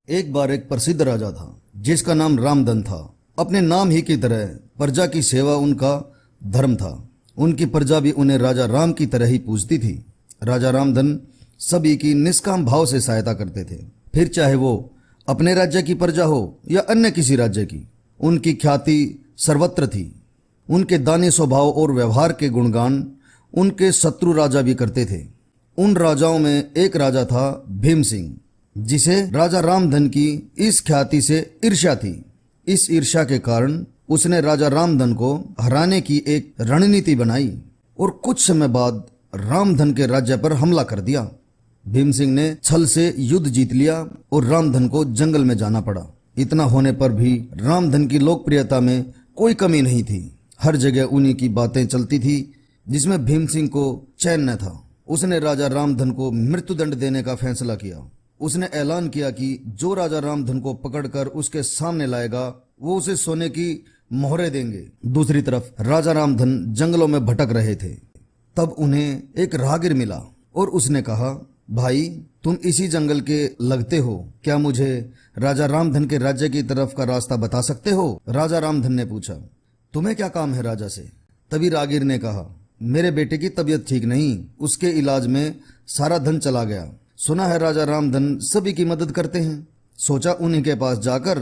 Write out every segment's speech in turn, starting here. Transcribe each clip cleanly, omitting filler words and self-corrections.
एक बार एक प्रसिद्ध राजा था जिसका नाम रामधन था। अपने नाम ही की तरह प्रजा की सेवा उनका धर्म था। उनकी प्रजा भी उन्हें राजा राम की तरह ही पूजती थी। राजा रामधन सभी की निष्काम भाव से सहायता करते थे, फिर चाहे वो अपने राज्य की प्रजा हो या अन्य किसी राज्य की। उनकी ख्याति सर्वत्र थी। उनके दानी स्वभाव और व्यवहार के गुणगान उनके शत्रु राजा भी करते थे। उन राजाओं में एक राजा था भीम सिंह, जिसे राजा रामधन की इस ख्याति से ईर्ष्या थी। इस ईर्ष्या के कारण उसने राजा रामधन को हराने की एक रणनीति बनाई और कुछ समय बाद रामधन के राज्य पर हमला कर दिया। भीम सिंह ने छल से युद्ध जीत लिया और रामधन को जंगल में जाना पड़ा। इतना होने पर भी रामधन की लोकप्रियता में कोई कमी नहीं थी। हर जगह उन्हीं की बातें चलती थी, जिसमें भीम सिंह को चैन न था। उसने राजा रामधन को मृत्युदंड देने का फैसला किया। उसने ऐलान किया कि जो राजा रामधन को पकड़कर उसके सामने लाएगा वो उसे सोने की मोहरें देंगे। दूसरी तरफ राजा रामधन जंगलों में भटक रहे थे। तब उन्हें एक राहगीर मिला और उसने कहा, भाई तुम इसी जंगल के लगते हो, क्या मुझे राजा रामधन के राज्य की तरफ का रास्ता बता सकते हो? राजा रामधन ने पूछा, तुम्हें क्या काम है राजा से? तभी राहगीर ने कहा, मेरे बेटे की तबीयत ठीक नहीं, उसके इलाज में सारा धन चला गया। सुना है राजा रामधन सभी की मदद करते हैं, सोचा उन्हीं के पास जाकर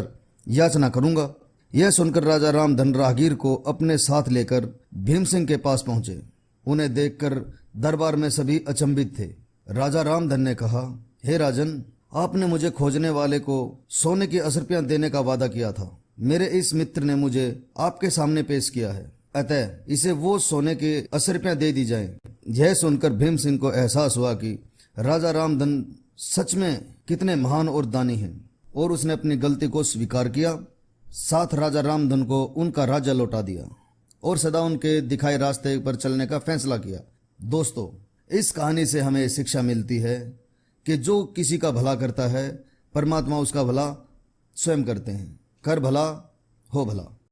याचना करूंगा। यह सुनकर राजा रामधन राहगीर को अपने साथ लेकर भीम सिंह के पास पहुंचे। उन्हें देखकर दरबार में सभी अचंभित थे। राजा रामधन ने कहा, हे राजन, आपने मुझे खोजने वाले को सोने की असरपियां देने का वादा किया था। मेरे इस मित्र ने मुझे आपके सामने पेश किया है, अतः इसे वो सोने की असरपियां दे दी जाएं। यह सुनकर भीम सिंह को एहसास हुआ कि राजा रामधन सच में कितने महान और दानी हैं, और उसने अपनी गलती को स्वीकार किया। साथ राजा रामधन को उनका राज्य लौटा दिया और सदा उनके दिखाए रास्ते पर चलने का फैसला किया। दोस्तों, इस कहानी से हमें शिक्षा मिलती है कि जो किसी का भला करता है, परमात्मा उसका भला स्वयं करते हैं। कर भला हो भला।